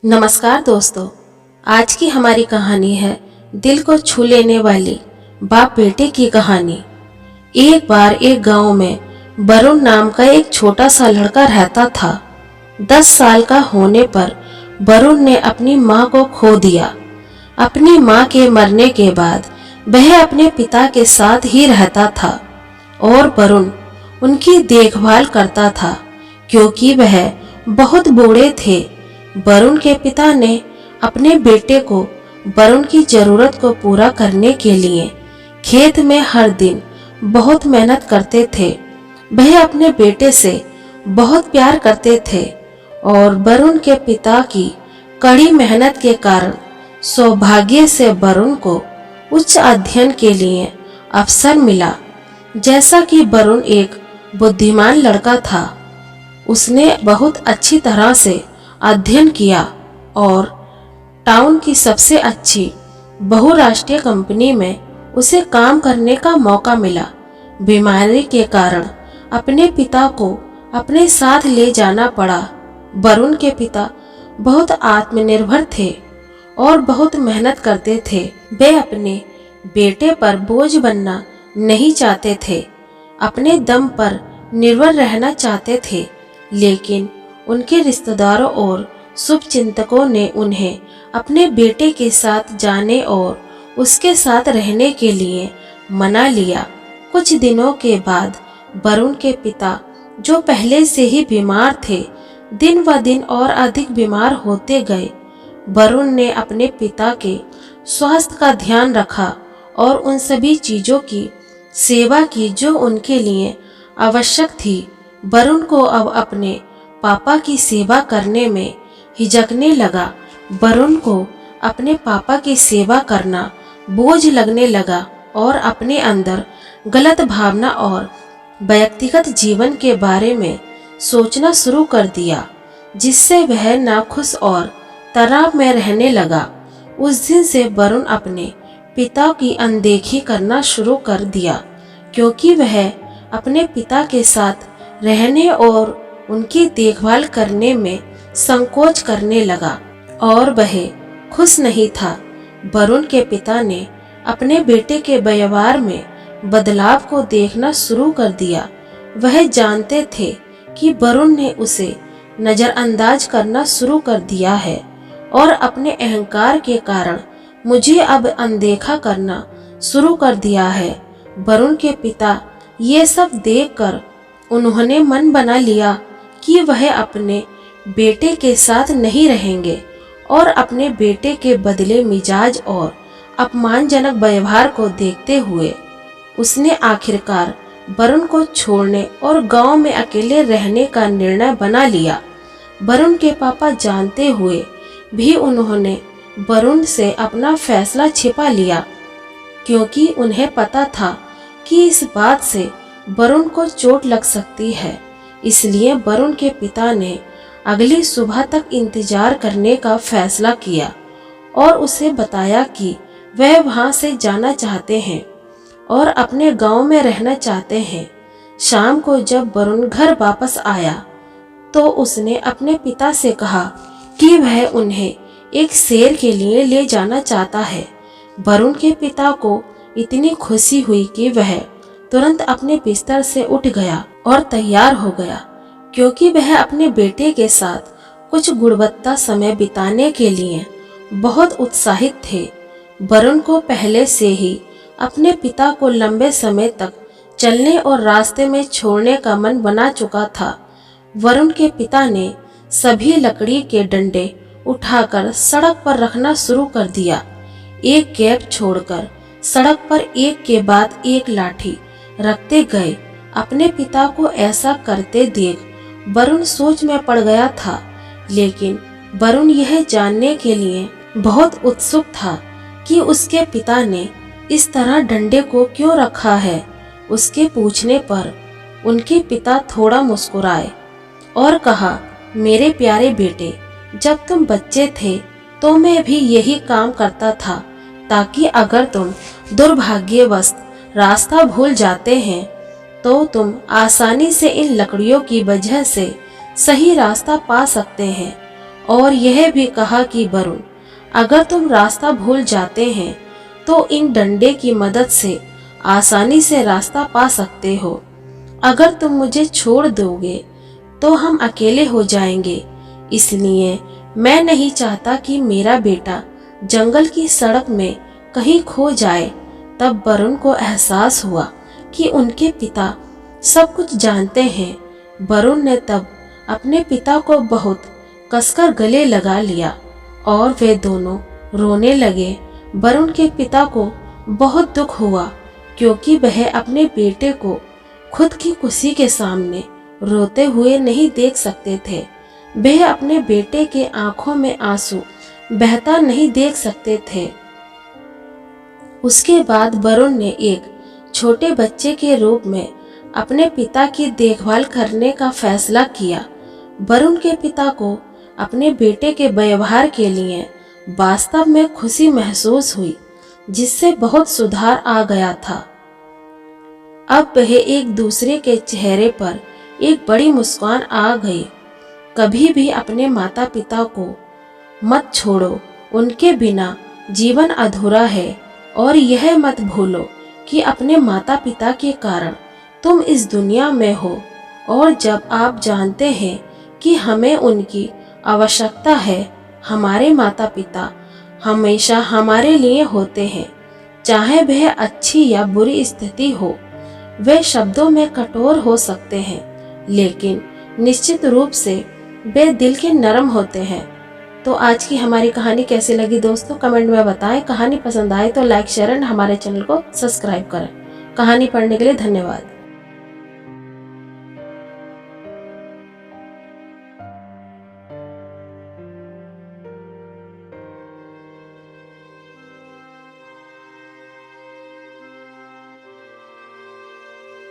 नमस्कार दोस्तों। आज की हमारी कहानी है दिल को छू लेने वाली बाप बेटे की कहानी। एक बार एक गांव में वरुण नाम का एक छोटा सा लड़का रहता था। 10 साल का होने पर वरुण ने अपनी माँ को खो दिया। अपनी माँ के मरने के बाद वह अपने पिता के साथ ही रहता था और वरुण उनकी देखभाल करता था क्योंकि वह बहुत बूढ़े थे। वरुण के पिता ने अपने बेटे को वरुण की जरूरत को पूरा करने के लिए खेत में हर दिन बहुत मेहनत करते थे। वह अपने बेटे से बहुत प्यार करते थे और वरुण के पिता की कड़ी मेहनत के कारण सौभाग्य से वरुण को उच्च अध्ययन के लिए अवसर मिला। जैसा कि वरुण एक बुद्धिमान लड़का था, उसने बहुत अच्छी तरह से अध्ययन किया और टाउन की सबसे अच्छी बहुराष्ट्रीय कंपनी में उसे काम करने का मौका मिला। बीमारी के कारण अपने पिता को अपने साथ ले जाना पड़ा। वरुण के पिता बहुत आत्मनिर्भर थे और बहुत मेहनत करते थे। वे अपने बेटे पर बोझ बनना नहीं चाहते थे, अपने दम पर निर्भर रहना चाहते थे। लेकिन उनके रिश्तेदारों और शुभचिंतकों ने उन्हें अपने बेटे के साथ जाने और उसके साथ रहने के लिए मना लिया। कुछ दिनों के बाद वरुण के पिता, जो पहले से ही बीमार थे, दिन ब दिन और अधिक बीमार होते गए। वरुण ने अपने पिता के स्वास्थ्य का ध्यान रखा और उन सभी चीज़ों की सेवा की जो उनके लिए आवश्यक थी। वरुण को अब अपने पापा की सेवा करने में हिचकने लगा। वरुण को अपने पापा की सेवा करना बोझ लगने लगा और अपने अंदर गलत भावना और व्यक्तिगत जीवन के बारे में सोचना शुरू कर दिया, जिससे वह नाखुश और तनाव में रहने लगा। उस दिन से वरुण अपने पिता की अनदेखी करना शुरू कर दिया क्योंकि वह अपने पिता के साथ रहने और उनकी देखभाल करने में संकोच करने लगा और वह खुश नहीं था। वरुण के पिता ने अपने बेटे के व्यवहार में बदलाव को देखना शुरू कर दिया। वह जानते थे कि वरुण ने उसे नजरअंदाज करना शुरू कर दिया है और अपने अहंकार के कारण मुझे अब अनदेखा करना शुरू कर दिया है। वरुण के पिता ये सब देखकर उन्होंने मन बना लिया कि वह अपने बेटे के साथ नहीं रहेंगे और अपने बेटे के बदले मिजाज और अपमानजनक व्यवहार को देखते हुए उसने आखिरकार वरुण को छोड़ने और गांव में अकेले रहने का निर्णय बना लिया। वरुण के पापा जानते हुए भी उन्होंने वरुण से अपना फैसला छिपा लिया क्योंकि उन्हें पता था कि इस बात से वरुण को चोट लग सकती है। इसलिए वरुण के पिता ने अगली सुबह तक इंतजार करने का फैसला किया और उसे बताया कि वह वहां से जाना चाहते हैं और अपने गांव में रहना चाहते हैं। शाम को जब वरुण घर वापस आया तो उसने अपने पिता से कहा कि वह उन्हें एक सैर के लिए ले जाना चाहता है। वरुण के पिता को इतनी खुशी हुई कि वह तुरंत अपने बिस्तर से उठ गया और तैयार हो गया क्योंकि वह अपने बेटे के साथ कुछ गुणवत्ता समय बिताने के लिए बहुत उत्साहित थे। वरुण को पहले से ही अपने पिता को लंबे समय तक चलने और रास्ते में छोड़ने का मन बना चुका था। वरुण के पिता ने सभी लकड़ी के डंडे उठाकर सड़क पर रखना शुरू कर दिया। एक गैप छोड़कर सड़क पर एक के बाद एक लाठी रखते गए। अपने पिता को ऐसा करते देख वरुण सोच में पड़ गया था, लेकिन वरुण यह जानने के लिए बहुत उत्सुक था कि उसके पिता ने इस तरह डंडे को क्यों रखा है। उसके पूछने पर उनके पिता थोड़ा मुस्कुराए और कहा, मेरे प्यारे बेटे, जब तुम बच्चे थे तो मैं भी यही काम करता था ताकि अगर तुम दुर्भाग्यवश रास्ता भूल जाते हैं तो तुम आसानी से इन लकड़ियों की वजह से सही रास्ता पा सकते हैं और यह भी कहा कि वरुण, अगर तुम रास्ता भूल जाते हैं तो इन डंडे की मदद से आसानी से रास्ता पा सकते हो। अगर तुम मुझे छोड़ दोगे तो हम अकेले हो जाएंगे, इसलिए मैं नहीं चाहता कि मेरा बेटा जंगल की सड़क में कहीं खो जाए। तब वरुण को एहसास हुआ कि उनके पिता सब कुछ जानते हैं। वरुण ने तब अपने पिता को बहुत कसकर गले लगा लिया और वे दोनों रोने लगे। वरुण के पिता को बहुत दुख हुआ क्योंकि वह अपने बेटे को खुद की खुशी के सामने रोते हुए नहीं देख सकते थे। वह अपने बेटे के आंखों में आंसू बहता नहीं देख सकते थे। उसके बाद वरुण ने एक छोटे बच्चे के रूप में अपने पिता की देखभाल करने का फैसला किया। वरुण के पिता को अपने बेटे के व्यवहार के लिए वास्तव में खुशी महसूस हुई, जिससे बहुत सुधार आ गया था। अब वह एक दूसरे के चेहरे पर एक बड़ी मुस्कान आ गई। कभी भी अपने माता पिता को मत छोड़ो, उनके बिना जीवन अधूरा है। और यह मत भूलो कि अपने माता पिता के कारण तुम इस दुनिया में हो। और जब आप जानते हैं कि हमें उनकी आवश्यकता है, हमारे माता पिता हमेशा हमारे लिए होते हैं, चाहे वह अच्छी या बुरी स्थिति हो। वे शब्दों में कठोर हो सकते हैं, लेकिन निश्चित रूप से वे दिल के नरम होते हैं। तो आज की हमारी कहानी कैसी लगी दोस्तों, कमेंट में बताएं। कहानी पसंद आए तो लाइक शेयर एंड हमारे चैनल को सब्सक्राइब करें। कहानी पढ़ने के लिए धन्यवाद।